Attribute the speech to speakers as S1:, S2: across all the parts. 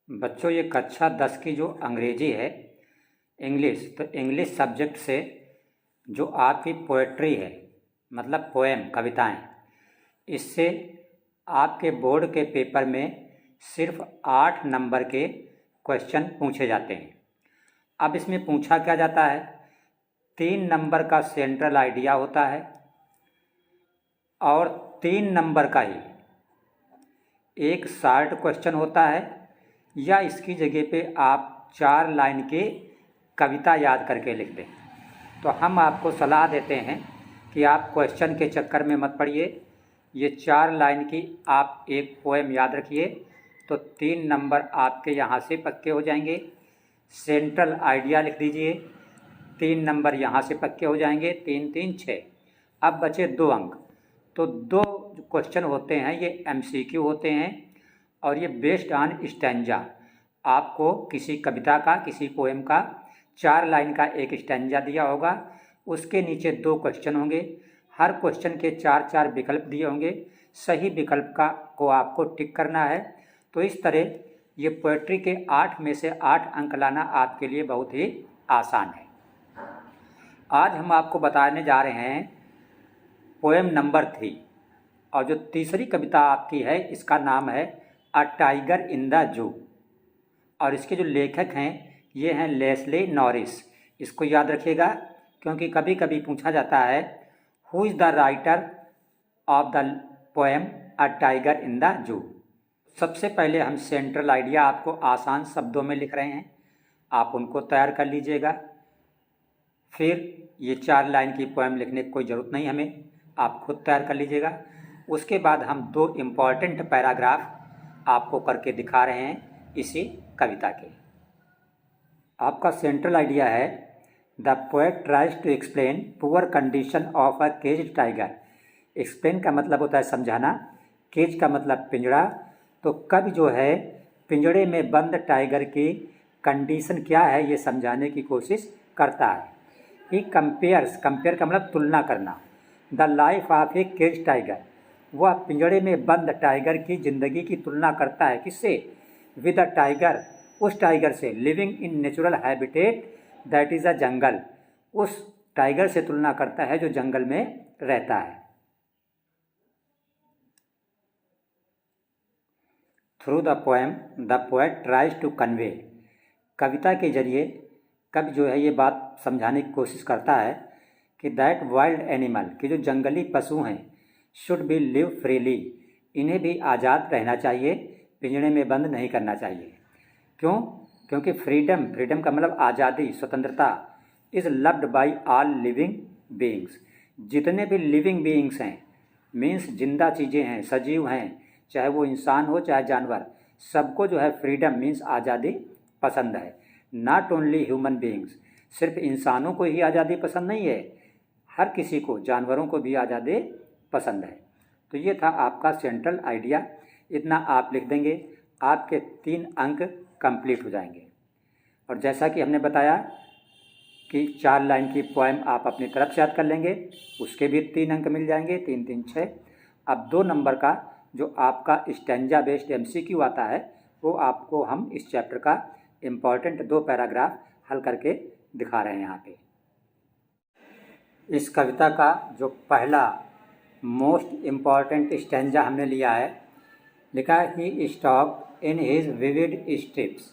S1: बच्चों, ये कक्षा 10 की जो अंग्रेजी है, इंग्लिश, तो इंग्लिश सब्जेक्ट से जो आपकी पोएट्री है, मतलब पोएम, कविताएं, इससे आपके बोर्ड के पेपर में सिर्फ 8 नंबर के क्वेश्चन पूछे जाते हैं। अब इसमें पूछा क्या जाता है, 3 नंबर का सेंट्रल आइडिया होता है और 3 नंबर का ही एक शॉर्ट क्वेश्चन होता है, या इसकी जगह पे आप 4 लाइन के कविता याद करके लिख दें। तो हम आपको सलाह देते हैं कि आप क्वेश्चन के चक्कर में मत पड़िए। ये 4 लाइन की आप एक पोएम याद रखिए तो 3 नंबर आपके यहाँ से पक्के हो जाएंगे। सेंट्रल आइडिया लिख दीजिए, 3 नंबर यहाँ से पक्के हो जाएंगे, 3 3 6। अब बचे 2 अंक। तो 2 क्वेश्चन होते हैं ये MCQ होते हैं और ये बेस्ड ऑन स्टैंजा। आपको किसी कविता का, किसी पोएम का 4 लाइन का एक स्टैंजा दिया होगा, उसके नीचे 2 क्वेश्चन होंगे। हर क्वेश्चन के 4-4 विकल्प दिए होंगे, सही विकल्प को आपको टिक करना है। तो इस तरह ये पोएट्री के 8 में से 8 अंक लाना आपके लिए बहुत ही आसान है। आज हम आपको बताने जा रहे हैं पोएम नंबर 3, और जो तीसरी कविता आपकी है इसका नाम है a tiger in the zoo, और इसके जो लेखक हैं ये हैं लेस्ली नॉरिस। इसको याद रखिएगा क्योंकि कभी कभी पूछा जाता है who is the writer of the poem a tiger in the zoo. सबसे पहले हम सेंट्रल आइडिया आपको आसान शब्दों में लिख रहे हैं, आप उनको तैयार कर लीजिएगा। फिर ये 4 लाइन की पोएम लिखने की कोई ज़रूरत नहीं हमें, आप खुद तैयार कर लीजिएगा। उसके बाद हम 2 इम्पॉर्टेंट पैराग्राफ आपको करके दिखा रहे हैं इसी कविता के। आपका सेंट्रल आइडिया है the poet tries to explain poor condition of a caged tiger. Explain का मतलब होता है समझाना, केज का मतलब पिंजड़ा। तो कवि जो है पिंजड़े में बंद टाइगर की कंडीशन क्या है ये समझाने की कोशिश करता है। ही कंपेयर्स, कंपेयर का मतलब तुलना करना, the life of a cage tiger. वह पिंजड़े में बंद टाइगर की ज़िंदगी की तुलना करता है, किससे? विद अ टाइगर, उस टाइगर से, living in natural habitat that is a jungle. उस टाइगर से तुलना करता है जो जंगल में रहता है। Through the poem the poet tries to convey. कविता के जरिए कवि जो है ये बात समझाने की कोशिश करता है कि दैट वाइल्ड एनिमल, कि जो जंगली पशु हैं, शुड बी लिव फ्रीली, इन्हें भी आज़ाद रहना चाहिए, पिंजड़े में बंद नहीं करना चाहिए। क्यों? क्योंकि फ्रीडम, फ्रीडम का मतलब आज़ादी, स्वतंत्रता, is loved by all living beings. जितने भी लिविंग बीइंग्स हैं, मीन्स जिंदा चीज़ें हैं, सजीव हैं, चाहे वो इंसान हो चाहे जानवर, सबको जो है फ्रीडम मीन्स आज़ादी पसंद है। नॉट ओनली ह्यूमन बीइंग्स, सिर्फ इंसानों को ही आज़ादी पसंद नहीं है, हर किसी को, जानवरों को भी आज़ादी पसंद है। तो ये था आपका सेंट्रल आइडिया। इतना आप लिख देंगे, आपके 3 अंक कंप्लीट हो जाएंगे। और जैसा कि हमने बताया कि 4 लाइन की पोएम आप अपनी तरफ से याद कर लेंगे, उसके भी 3 अंक मिल जाएंगे, 3 3 6। अब 2 नंबर का जो आपका स्टैंजा बेस्ड MCQ आता है वो आपको हम इस चैप्टर का इम्पॉर्टेंट 2 पैराग्राफ हल करके दिखा रहे हैं यहाँ पे। इस कविता का जो पहला मोस्ट इम्पॉर्टेंट स्टैंजा हमने लिया है, लिखा है he stop in his vivid stripes.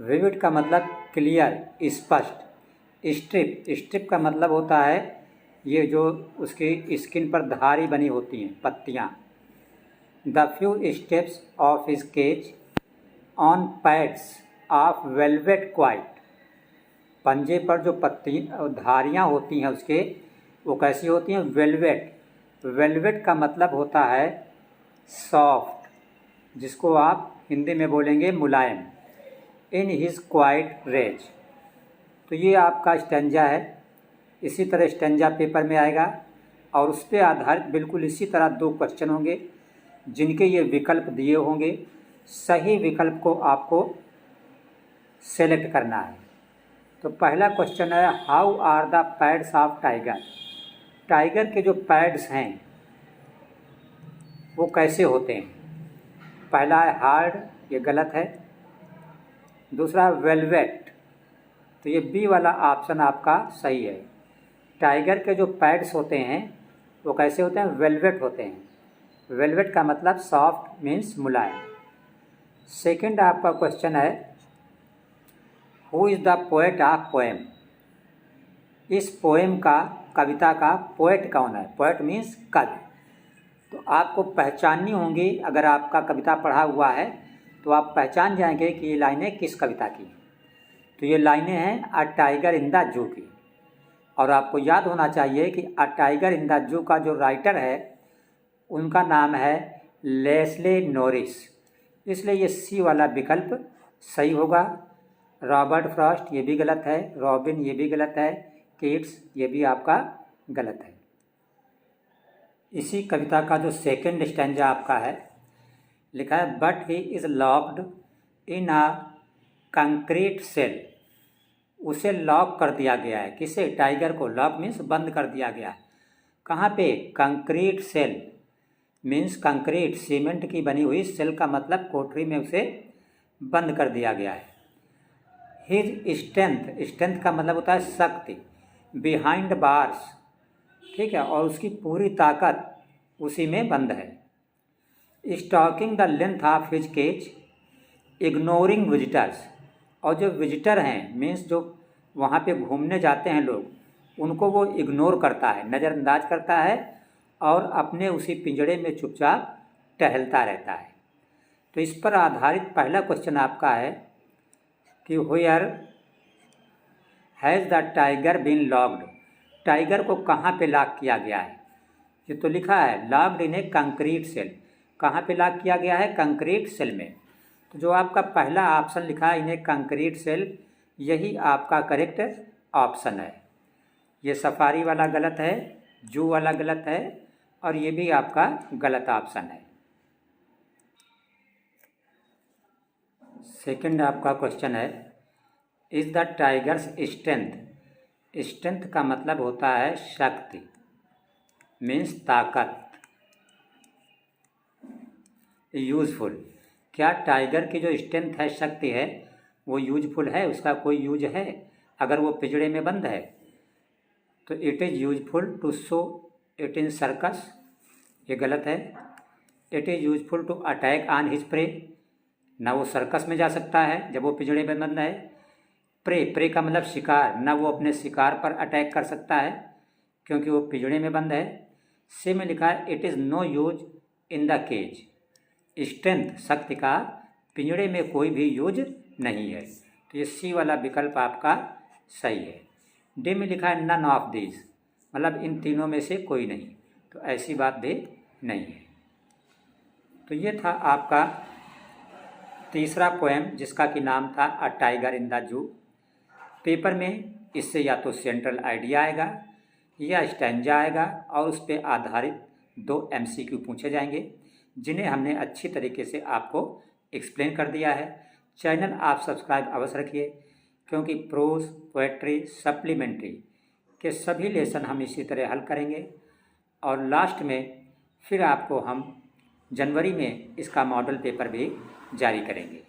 S1: Vivid का मतलब क्लियर, स्पष्ट। स्ट्रिप, स्ट्रिप का मतलब होता है ये जो उसकी स्किन पर धारी बनी होती हैं, पत्तियाँ। The few steps of his cage on pads of velvet quiet. पंजे पर जो पत्ती धारियाँ होती हैं उसके, वो कैसी होती हैं? वेलवेट। वेलवेट का मतलब होता है सॉफ्ट, जिसको आप हिंदी में बोलेंगे मुलायम। In his quiet rage. तो ये आपका स्टैंजा है। इसी तरह स्टैंजा पेपर में आएगा और उस पर आधारित बिल्कुल इसी तरह 2 क्वेश्चन होंगे जिनके ये विकल्प दिए होंगे। सही विकल्प को आपको सेलेक्ट करना है। तो पहला क्वेश्चन है how are the pads of tiger. Tiger के जो पैड्स हैं वो कैसे होते हैं? पहला है हार्ड, ये गलत है। दूसरा वेलवेट, तो ये बी वाला ऑप्शन आपका सही है। टाइगर के जो पैड्स होते हैं वो कैसे होते हैं? वेलवेट होते हैं। वेलवेट का मतलब सॉफ्ट मीन्स मुलायम। सेकंड आपका क्वेश्चन है who is the poet of poem. इस पोएम का, कविता का पोएट कौन है? पोएट मीन्स कवि। तो आपको पहचाननी होंगी, अगर आपका कविता पढ़ा हुआ है तो आप पहचान जाएंगे कि ये लाइनें किस कविता की हैं। तो ये लाइनें हैं a tiger in the zoo की। और आपको याद होना चाहिए कि a tiger in the zoo का जो राइटर है उनका नाम है लेस्ले नॉरिस, इसलिए ये सी वाला विकल्प सही होगा। रॉबर्ट फ्रॉस्ट ये भी गलत है, रॉबिन ये भी गलत है, कीट्स ये भी आपका गलत है। इसी कविता का जो सेकंड स्टैंजा आपका है, लिखा है but he is locked in a concrete cell. उसे लॉक कर दिया गया है, किसे? टाइगर को। लॉक मीन्स बंद कर दिया गया है। कहाँ पे? Concrete cell means concrete, cement की बनी हुई, सेल का मतलब कोठरी में उसे बंद कर दिया गया है। हिज स्ट्रेंथ, स्ट्रेंथ का मतलब होता है शक्ति, बिहाइंड बार्स, ठीक है, और उसकी पूरी ताकत उसी में बंद है। Stalking the length of his cage, ignoring visitors, और जो विजिटर हैं मीन्स जो वहाँ पे घूमने जाते हैं लोग, उनको वो इग्नोर करता है, नज़रअंदाज करता है और अपने उसी पिंजड़े में चुपचाप टहलता रहता है। तो इस पर आधारित पहला क्वेश्चन आपका है कि where has the tiger been locked. Tiger को कहाँ पे लॉक किया गया है? ये तो लिखा है locked in a concrete cell. कहाँ पे लॉक किया गया है? कंक्रीट सेल में। तो जो आपका पहला ऑप्शन लिखा है इन ए कंक्रीट सेल, यही आपका करेक्ट ऑप्शन है। ये सफारी वाला गलत है, जू वाला गलत है, और ये भी आपका गलत ऑप्शन है। सेकंड आपका क्वेश्चन है is the tigers strength. Strength का मतलब होता है शक्ति मीन्स ताकत। यूजफुल, क्या टाइगर की जो स्ट्रेंथ है, शक्ति है, वो यूजफुल है? उसका कोई यूज है अगर वो पिंजड़े में बंद है? तो it is useful to show it in circus, ये गलत है। It is useful to attack on his prey, ना वो सर्कस में जा सकता है जब वो पिंजड़े में बंद है। प्रे, प्रे का मतलब शिकार, ना वो अपने शिकार पर अटैक कर सकता है क्योंकि वो पिंजड़े में बंद है। सी में लिखा है it is no use in the cage. Strength, शक्ति का पिंजड़े में कोई भी यूज नहीं है। तो ये सी वाला विकल्प आपका सही है। डी में लिखा है नन ऑफ दिस, मतलब इन तीनों में से कोई नहीं, तो ऐसी बात भी नहीं है। तो ये था आपका तीसरा पोएम जिसका कि नाम था a tiger in the zoo. Paper में इससे या तो सेंट्रल आइडिया आएगा या स्टैंजा आएगा और उस पर आधारित 2 MCQ पूछे जाएंगे, जिन्हें हमने अच्छी तरीके से आपको एक्सप्लेन कर दिया है। चैनल आप सब्सक्राइब अवश्य रखिए, क्योंकि प्रोज, पोएट्री, सप्लीमेंट्री के सभी लेसन हम इसी तरह हल करेंगे और लास्ट में फिर आपको हम जनवरी में इसका मॉडल पेपर भी जारी करेंगे।